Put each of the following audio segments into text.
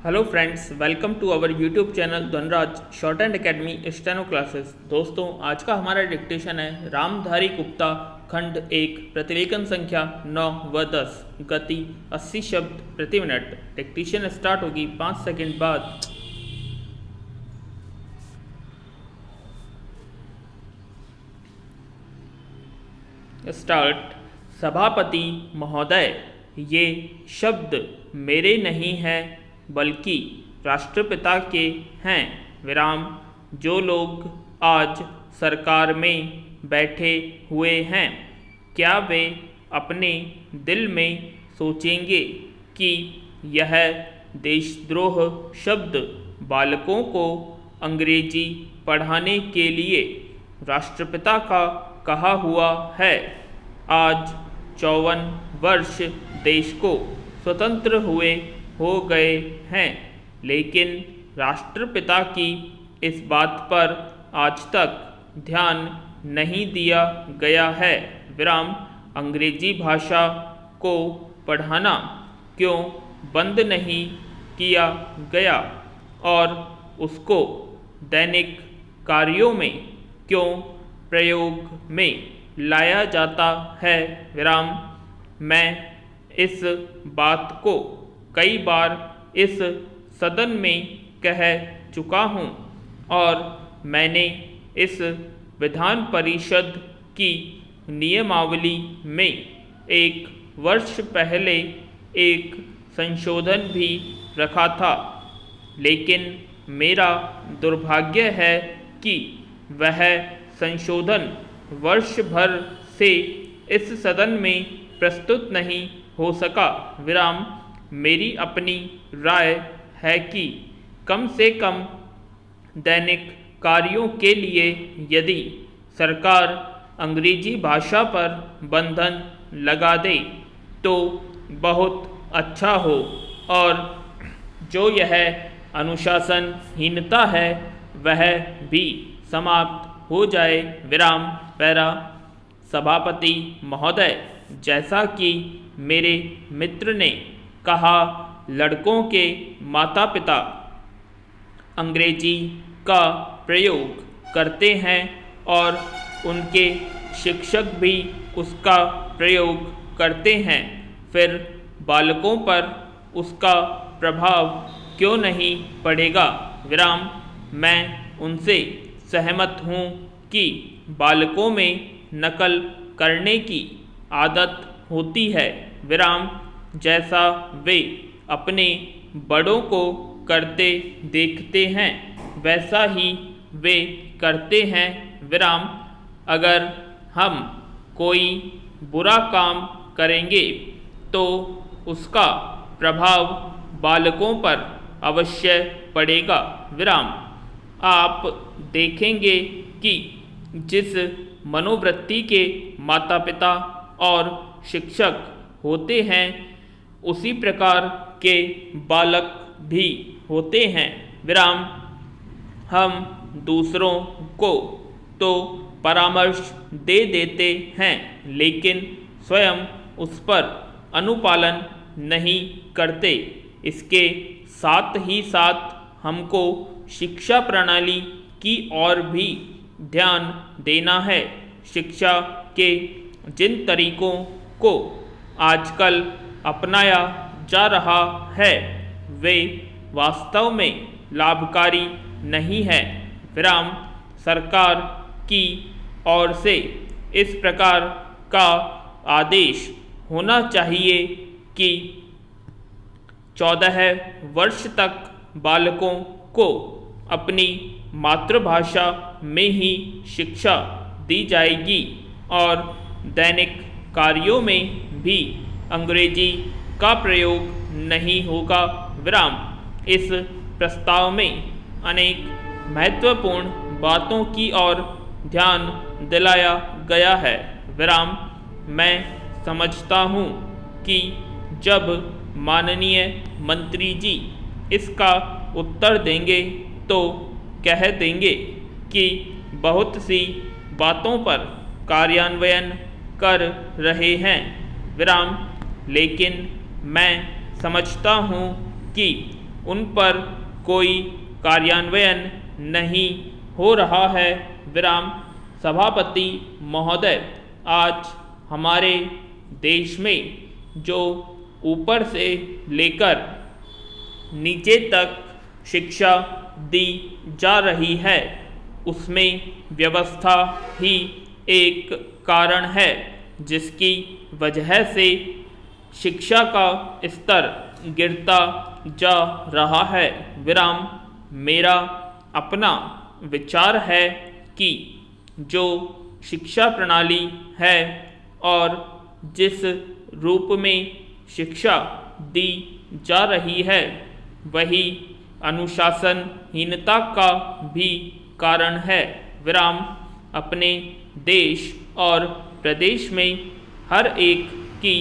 Hello friends, welcome to our YouTube channel Dhanraj short and academy steno classes. दोस्तों, आज का हमारा डिक्टेशन है रामधारी गुप्ता खंड 1 प्रतिलेखन संख्या 9 व 10 गति 80 शब्द प्रति मिनट। डिक्टेशन स्टार्ट होगी 5 सेकंड बाद। स्टार्ट। सभापति महोदय, ये शब्द मेरे नहीं हैं बल्कि राष्ट्रपिता के हैं। विराम। जो लोग आज सरकार में बैठे हुए हैं, क्या वे अपने दिल में सोचेंगे कि यह देशद्रोह शब्द बालकों को अंग्रेजी पढ़ाने के लिए राष्ट्रपिता का कहा हुआ है? आज 54 वर्ष देश को स्वतंत्र हुए हो गए हैं, लेकिन राष्ट्रपिता की इस बात पर आज तक ध्यान नहीं दिया गया है। विराम। अंग्रेजी भाषा को पढ़ाना क्यों बंद नहीं किया गया और उसको दैनिक कार्यों में क्यों प्रयोग में लाया जाता है? विराम। मैं इस बात को कई बार इस सदन में कह चुका हूँ और मैंने इस विधान परिषद की नियमावली में 1 वर्ष पहले एक संशोधन भी रखा था, लेकिन मेरा दुर्भाग्य है कि वह संशोधन वर्ष भर से इस सदन में प्रस्तुत नहीं हो सका। विराम। मेरी अपनी राय है कि कम से कम दैनिक कार्यों के लिए यदि सरकार अंग्रेजी भाषा पर बंधन लगा दे तो बहुत अच्छा हो और जो यह अनुशासनहीनता है वह भी समाप्त हो जाए। विराम। पैरा। सभापति महोदय, जैसा कि मेरे मित्र ने कहा, लड़कों के माता पिता अंग्रेजी का प्रयोग करते हैं और उनके शिक्षक भी उसका प्रयोग करते हैं, फिर बालकों पर उसका प्रभाव क्यों नहीं पड़ेगा? विराम। मैं उनसे सहमत हूँ कि बालकों में नकल करने की आदत होती है। विराम। जैसा वे अपने बड़ों को करते देखते हैं वैसा ही वे करते हैं। विराम। अगर हम कोई बुरा काम करेंगे तो उसका प्रभाव बालकों पर अवश्य पड़ेगा। विराम। आप देखेंगे कि जिस मनोवृत्ति के माता पिता और शिक्षक होते हैं उसी प्रकार के बालक भी होते हैं। विराम। हम दूसरों को तो परामर्श दे देते हैं, लेकिन स्वयं उस पर अनुपालन नहीं करते। इसके साथ ही साथ हमको शिक्षा प्रणाली की ओर भी ध्यान देना है। शिक्षा के जिन तरीकों को आजकल अपनाया जा रहा है वे वास्तव में लाभकारी नहीं है। विराम। सरकार की ओर से इस प्रकार का आदेश होना चाहिए कि 14 वर्ष तक बालकों को अपनी मातृभाषा में ही शिक्षा दी जाएगी और दैनिक कार्यों में भी अंग्रेजी का प्रयोग नहीं होगा। विराम। इस प्रस्ताव में अनेक महत्वपूर्ण बातों की ओर ध्यान दिलाया गया है। विराम। मैं समझता हूँ कि जब माननीय मंत्री जी इसका उत्तर देंगे तो कह देंगे कि बहुत सी बातों पर कार्यान्वयन कर रहे हैं। विराम। लेकिन मैं समझता हूँ कि उन पर कोई कार्यान्वयन नहीं हो रहा है। विराम। सभापति महोदय, आज हमारे देश में जो ऊपर से लेकर नीचे तक शिक्षा दी जा रही है, उसमें व्यवस्था ही एक कारण है जिसकी वजह से शिक्षा का स्तर गिरता जा रहा है। विराम। मेरा अपना विचार है कि जो शिक्षा प्रणाली है और जिस रूप में शिक्षा दी जा रही है, वही अनुशासनहीनता का भी कारण है। विराम। अपने देश और प्रदेश में हर एक की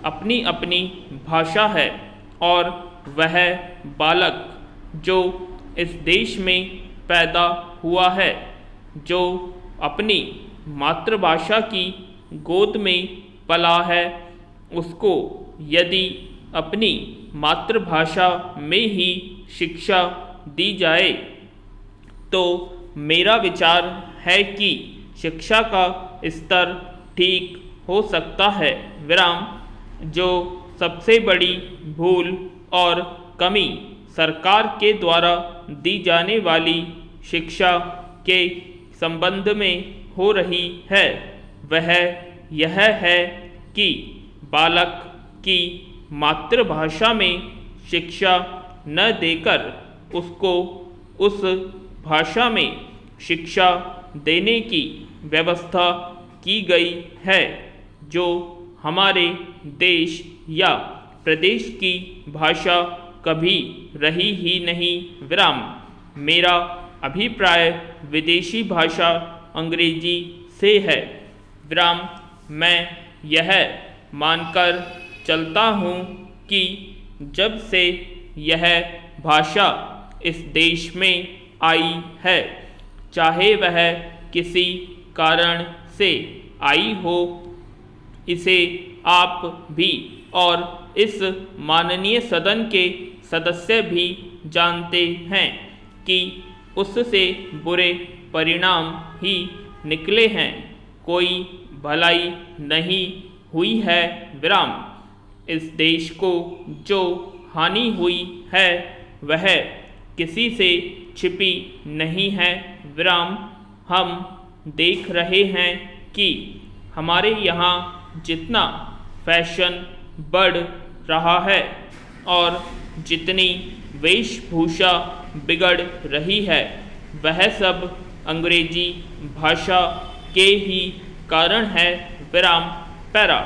अपनी अपनी भाषा है और वह बालक जो इस देश में पैदा हुआ है, जो अपनी मातृभाषा की गोद में पला है, उसको यदि अपनी मातृभाषा में ही शिक्षा दी जाए तो मेरा विचार है कि शिक्षा का स्तर ठीक हो सकता है। विराम। जो सबसे बड़ी भूल और कमी सरकार के द्वारा दी जाने वाली शिक्षा के संबंध में हो रही है, वह यह है कि बालक की मातृभाषा में शिक्षा न देकर उसको उस भाषा में शिक्षा देने की व्यवस्था की गई है, जो हमारे देश या प्रदेश की भाषा कभी रही ही नहीं। विराम। मेरा अभिप्राय विदेशी भाषा अंग्रेजी से है। विराम। मैं यह मानकर चलता हूँ कि जब से यह भाषा इस देश में आई है, चाहे वह किसी कारण से आई हो, इसे आप भी और इस माननीय सदन के सदस्य भी जानते हैं कि उससे बुरे परिणाम ही निकले हैं, कोई भलाई नहीं हुई है। विराम। इस देश को जो हानि हुई है वह किसी से छिपी नहीं है। विराम। हम देख रहे हैं कि हमारे यहाँ जितना फैशन बढ़ रहा है और जितनी वेशभूषा बिगड़ रही है, वह सब अंग्रेजी भाषा के ही कारण है। विराम। पैरा।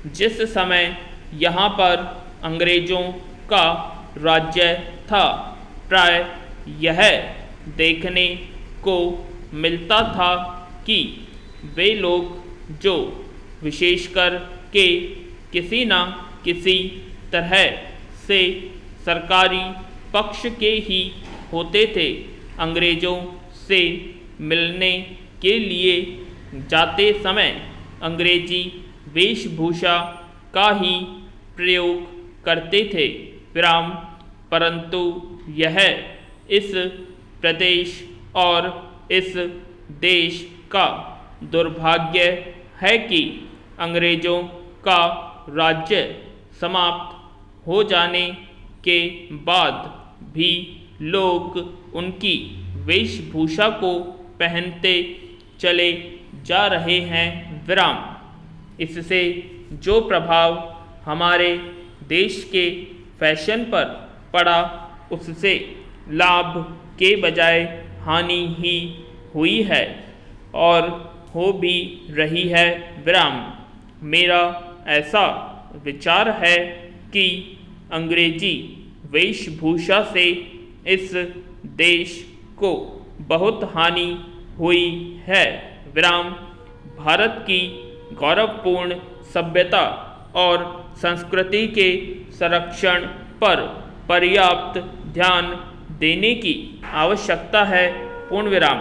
जिस समय यहाँ पर अंग्रेजों का राज्य था, प्राय यह देखने को मिलता था कि वे लोग जो विशेषकर के किसी न किसी तरह से सरकारी पक्ष के ही होते थे, अंग्रेज़ों से मिलने के लिए जाते समय अंग्रेजी वेशभूषा का ही प्रयोग करते थे। विराम। परंतु यह इस प्रदेश और इस देश का दुर्भाग्य है कि अंग्रेज़ों का राज्य समाप्त हो जाने के बाद भी लोग उनकी वेशभूषा को पहनते चले जा रहे हैं। विराम। इससे जो प्रभाव हमारे देश के फैशन पर पड़ा, उससे लाभ के बजाय हानि ही हुई है और हो भी रही है। विराम। मेरा ऐसा विचार है कि अंग्रेजी वेशभूषा से इस देश को बहुत हानि हुई है। विराम। भारत की गौरवपूर्ण सभ्यता और संस्कृति के संरक्षण पर पर्याप्त ध्यान देने की आवश्यकता है। पूर्ण विराम।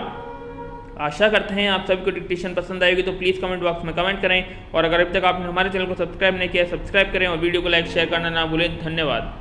आशा करते हैं आप सभी को डिक्टेशन पसंद आएगी, तो प्लीज़ कमेंट बॉक्स में कमेंट करें और अगर अभी तक आपने हमारे चैनल को सब्सक्राइब नहीं किया, सब्सक्राइब करें और वीडियो को लाइक शेयर करना ना भूलें। धन्यवाद।